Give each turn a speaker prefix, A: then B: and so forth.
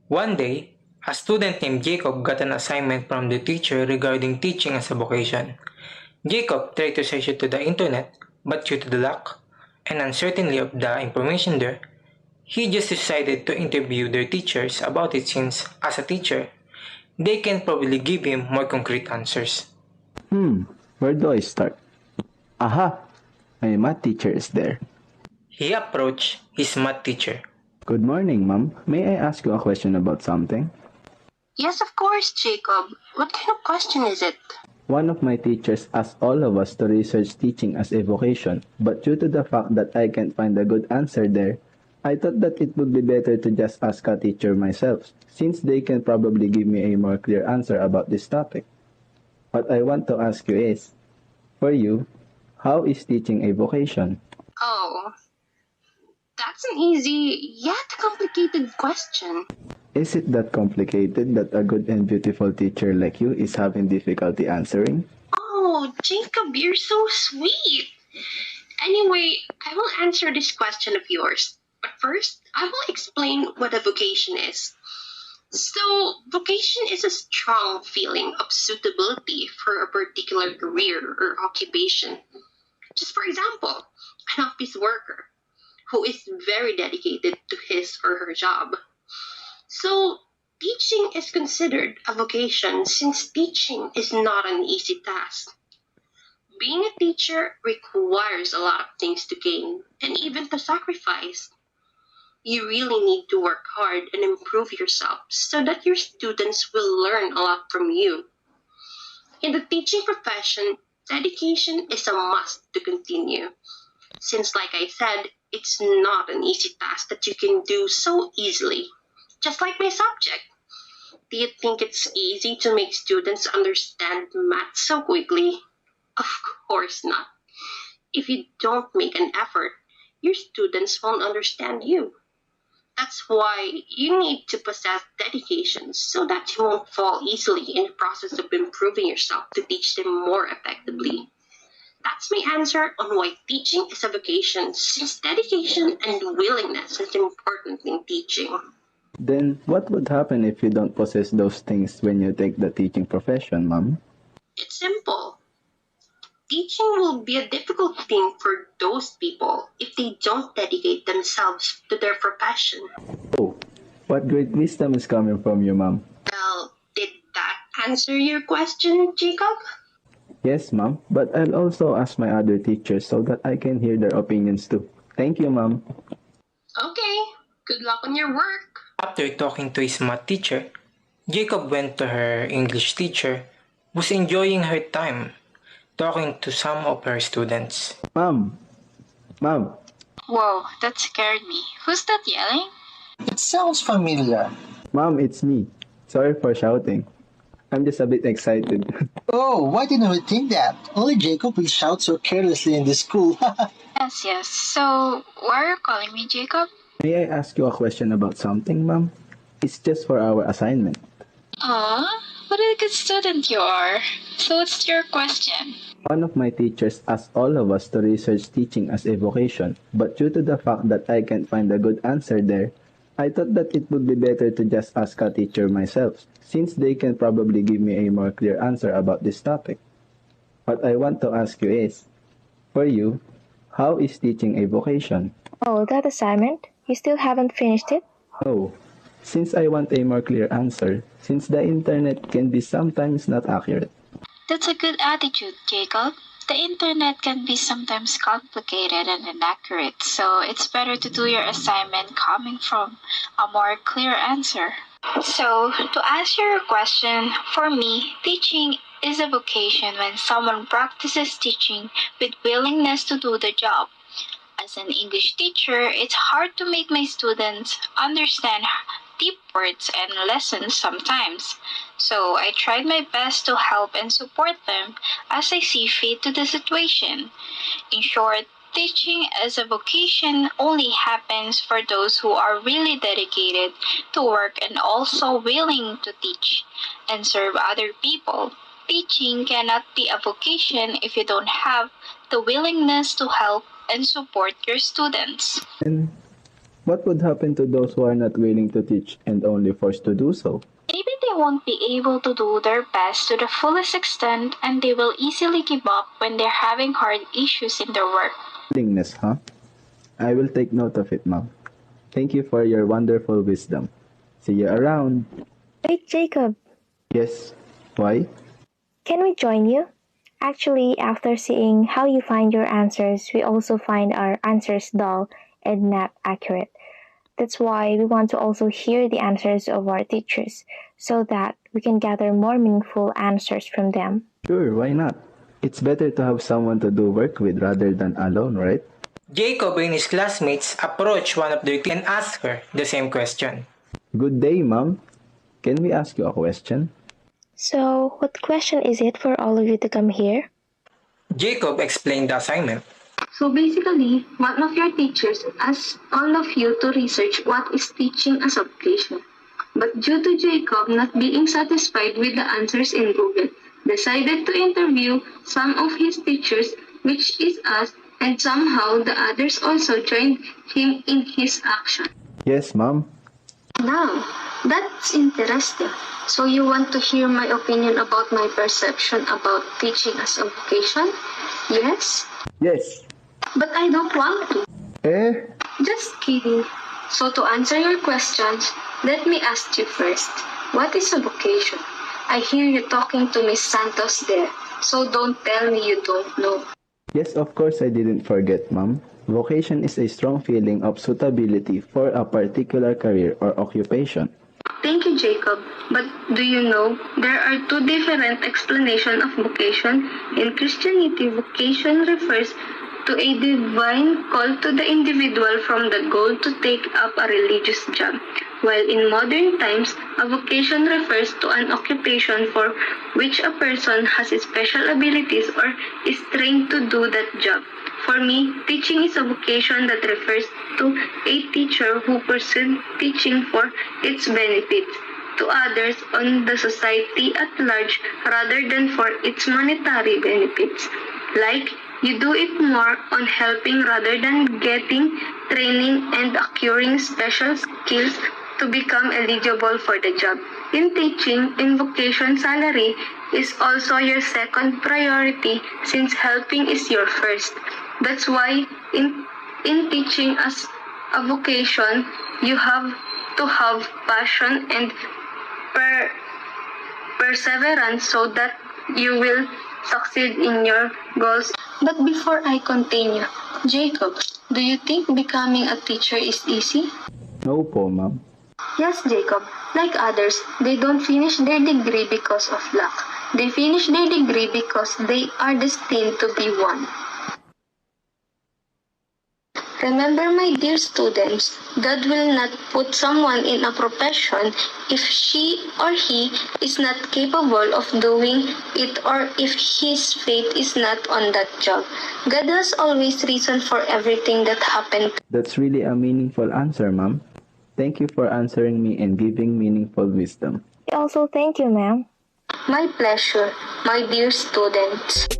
A: One day, a student named Jacob got an assignment from the teacher regarding teaching as a vocation. Jacob tried to search it to the internet, but due to the lack and uncertainty of the information there, he just decided to interview their teachers about it since, as a teacher, they can probably give him more concrete answers.
B: Where do I start? Aha! My math teacher is there.
A: He approached his math teacher.
B: Good morning, ma'am. May I ask you a question about something?
C: Yes, of course, Jacob. What kind of question is it?
B: One of my teachers asked all of us to research teaching as a vocation, but due to the fact that I can't find a good answer there, I thought that it would be better to just ask a teacher myself, since they can probably give me a more clear answer about this topic. What I want to ask you is, for you, how is teaching a vocation?
C: Oh, that's an easy yet complicated question.
B: Is it that complicated that a good and beautiful teacher like you is having difficulty answering?
C: Oh, Jacob, you're so sweet. Anyway, I will answer this question of yours. But first, I will explain what a vocation is. So, vocation is a strong feeling of suitability for a particular career or occupation. Just for example, an office worker who is very dedicated to his or her job. So, teaching is considered a vocation since teaching is not an easy task. Being a teacher requires a lot of things to gain and even to sacrifice. You really need to work hard and improve yourself so that your students will learn a lot from you. In the teaching profession, dedication is a must to continue. Since, like I said, it's not an easy task that you can do so easily. Just like my subject. Do you think it's easy to make students understand math so quickly? Of course not. If you don't make an effort, your students won't understand you. That's why you need to possess dedication so that you won't fall easily in the process of improving yourself to teach them more effectively. That's my answer on why teaching is a vocation, since dedication and willingness is important in teaching.
B: Then, what would happen if you don't possess those things when you take the teaching profession, ma'am?
C: It's simple. Teaching will be a difficult thing for those people if they don't dedicate themselves to their profession.
B: Oh, what great wisdom is coming from you, ma'am.
C: Well, did that answer your question, Jacob?
B: Yes, ma'am, but I'll also ask my other teachers so that I can hear their opinions too. Thank you, ma'am.
C: Okay, good luck on your work.
A: After talking to his math teacher, Jacob went to her English teacher, who's enjoying her time talking to some of her students.
B: Ma'am! Ma'am!
D: Whoa, that scared me. Who's that yelling?
E: It sounds familiar.
B: Ma'am, it's me. Sorry for shouting. I'm just a bit excited.
E: Oh, why didn't we think that? Only Jacob will shout so carelessly in this school.
D: Yes. So, why are you calling me Jacob?
B: May I ask you a question about something, ma'am? It's just for our assignment.
D: Aw, what a good student you are. So, what's your question?
B: One of my teachers asked all of us to research teaching as a vocation, but due to the fact that I can't find a good answer there, I thought that it would be better to just ask a teacher myself, since they can probably give me a more clear answer about this topic. What I want to ask you is, for you, how is teaching a vocation?
F: Oh, that assignment? You still haven't finished it?
B: Oh, since I want a more clear answer, since the internet can be sometimes not accurate.
D: That's a good attitude, Jacob. The internet can be sometimes complicated and inaccurate, so it's better to do your assignment coming from a more clear answer. So, to answer your question, for me, teaching is a vocation when someone practices teaching with willingness to do the job. As an English teacher, it's hard to make my students understand deep words and lessons sometimes. So I tried my best to help and support them as I see fit to the situation. In short, teaching as a vocation only happens for those who are really dedicated to work and also willing to teach and serve other people. Teaching cannot be a vocation if you don't have the willingness to help and support your students.
B: And What would happen to those who are not willing to teach and only forced to do so?
D: Maybe they won't be able to do their best to the fullest extent and they will easily give up when they're having hard issues in their work.
B: Willingness, huh? I will take note of it, Mom. Thank you for your wonderful wisdom. See you around.
F: Wait, Jacob,
B: Yes. Why?
F: can we join you? Actually, after seeing how you find your answers, we also find our answers dull and not accurate. That's why we want to also hear the answers of our teachers so that we can gather more meaningful answers from them.
B: Sure, why not? It's better to have someone to do work with rather than alone, right?
A: Jacob and his classmates approached one of their teachers and asked her the same question.
B: Good day, Mom. Can we ask you a question?
F: So, what question is it for all of you to come here?
A: Jacob explained the assignment.
C: So basically, one of your teachers asked all of you to research what is teaching as a vocation. But due to Jacob not being satisfied with the answers in Google, decided to interview some of his teachers, which is us, and somehow the others also joined him in his action.
B: Yes, Mom.
C: Now, that's interesting. So you want to hear my opinion about my perception about teaching as a vocation? Yes?
B: Yes.
C: But I don't want to.
B: Eh?
C: Just kidding. So to answer your questions, let me ask you first. What is a vocation? I hear you talking to Miss Santos there. So don't tell me you don't know.
B: Yes, of course I didn't forget, Mom. Vocation is a strong feeling of suitability for a particular career or occupation.
C: Thank you, Jacob. But do you know, there are two different explanations of vocation. In Christianity, vocation refers to a divine call to the individual from the goal to take up a religious job. While in modern times, a vocation refers to an occupation for which a person has special abilities or is trained to do that job. For me, teaching is a vocation that refers to a teacher who pursues teaching for its benefits to others on the society at large rather than for its monetary benefits. Like, you do it more on helping rather than getting training and acquiring special skills to become eligible for the job. In teaching, in vocation, salary is also your second priority since helping is your first. That's why in teaching as a vocation, you have to have passion and perseverance so that you will succeed in your goals. But before I continue, Jacob, do you think becoming a teacher is easy?
B: No po, Mom.
C: Yes, Jacob. Like others, they don't finish their degree because of luck. They finish their degree because they are destined to be one. Remember, my dear students, God will not put someone in a profession if she or he is not capable of doing it or if his faith is not on that job. God has always reason for everything that happened.
B: That's really a meaningful answer, Mom. Thank you for answering me and giving meaningful wisdom.
F: We also thank you, ma'am.
C: My pleasure, my dear students.